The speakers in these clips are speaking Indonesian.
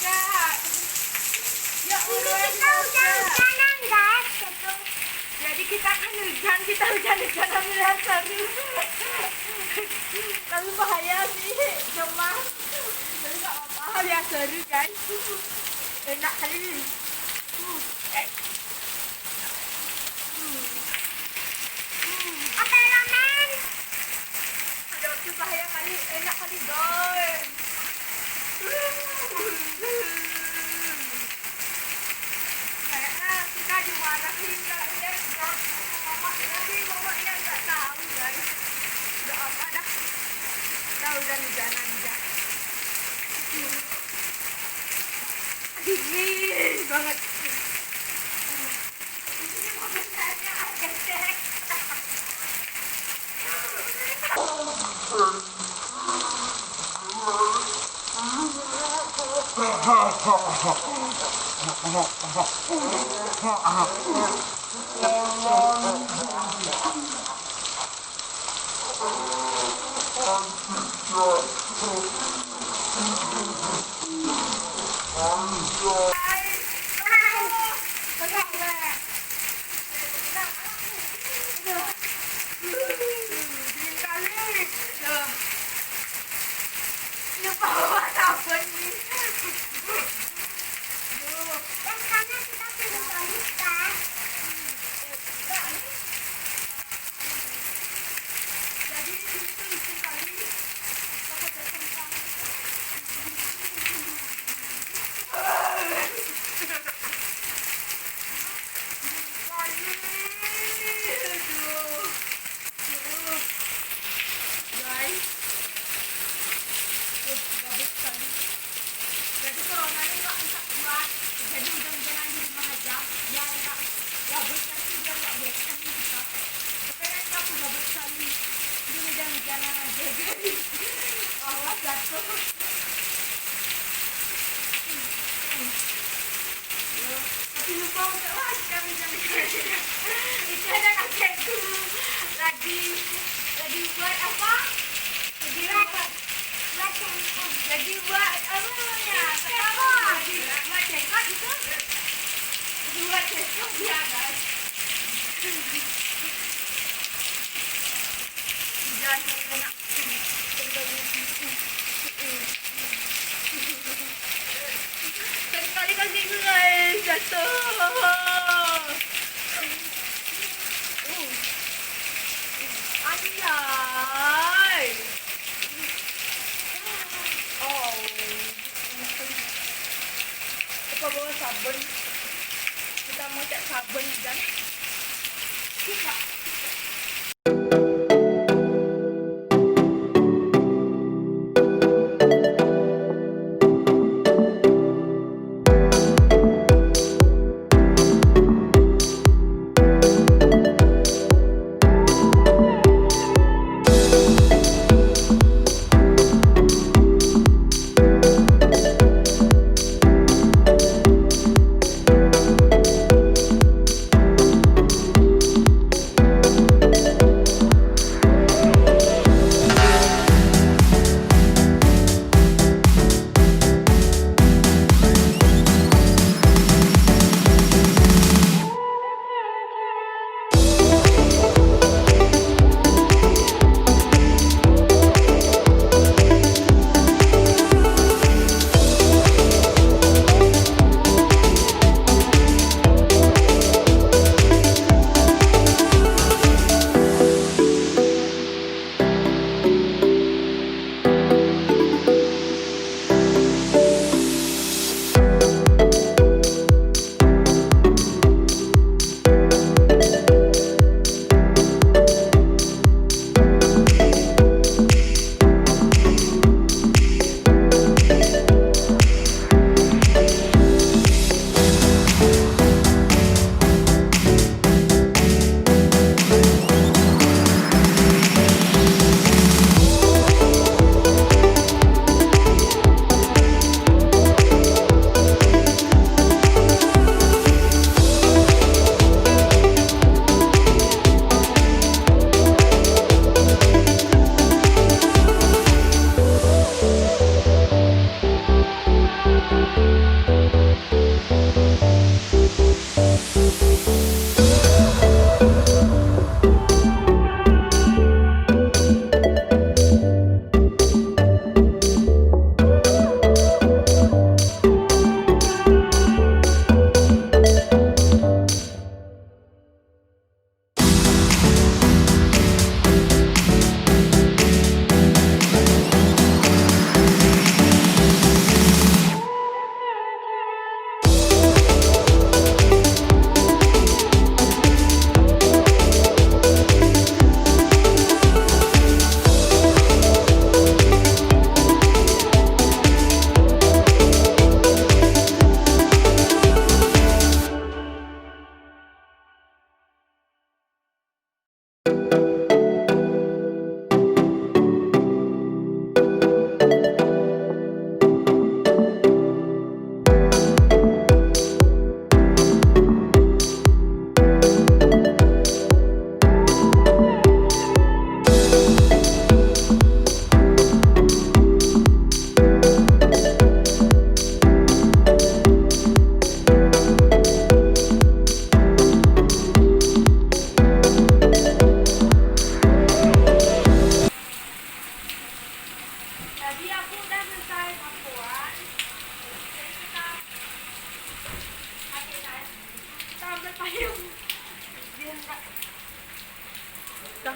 Kak. Ya Ini Allah, kita hujan-hujanan guys. jadi kita kan hujan-hujanan melihat seru. Tapi bahaya sih, cuma tapi nggak apa-apa lihat seru guys. Enak kali. Apa ramen? Ada waktu bahaya kali, enak kali guys. Kayaknya kita dimarahin kali ya, mamanya nggak tahu guys. Udah apa dah? Udah hujan-hujanan aja. Dingin banget. Ini momennya ada cek. Dan karena kita belum balik kan. Jadi corona ini nggak bisa keluar, jadi hujan-hujanan di rumah aja, biar nggak gabut nanti biar nggak bosan kita. Kayaknya aku gabut sekali, di hujan-hujanan aja jadi awas jatuh. Tapi lupa untuk kami hujan-hujanan. Itu ada kakekku lagi buat apa? Jadi buat apa namanya? Jadi buat cekot itu. Buat cekot dia guys. Jangan kena. Sekali kasih guys jatuh. Anjay. Oh, apa bawa sabun? Kita mau cek sabun dan kita.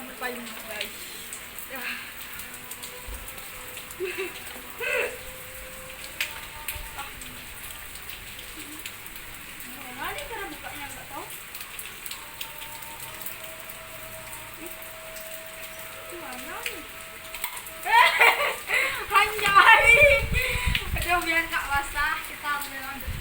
rambut payung guys. Ya. Mana nih cara bukanya nggak tahu. Mana nih? Anjay. Aduh biar nggak basah kita ambil lanjut.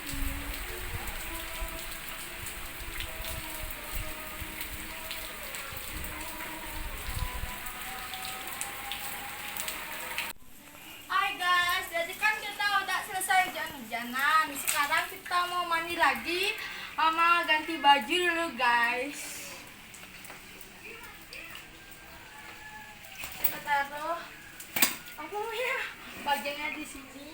Hai guys, jadi kan kita udah selesai hujan-hujanan. Sekarang kita mau mandi lagi sama ganti baju dulu guys. Kita taruh apa ya? Bagiannya di sini.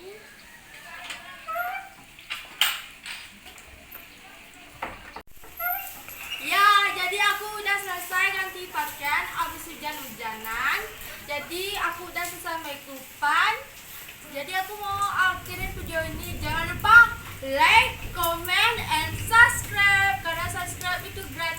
Ya, jadi aku udah selesai ganti pakaian habis hujan-hujanan. Jadi aku udah selesai make upan. Jadi aku mau akhirin video ini. Jangan lupa like, comment, and subscribe. Karena subscribe itu gratis.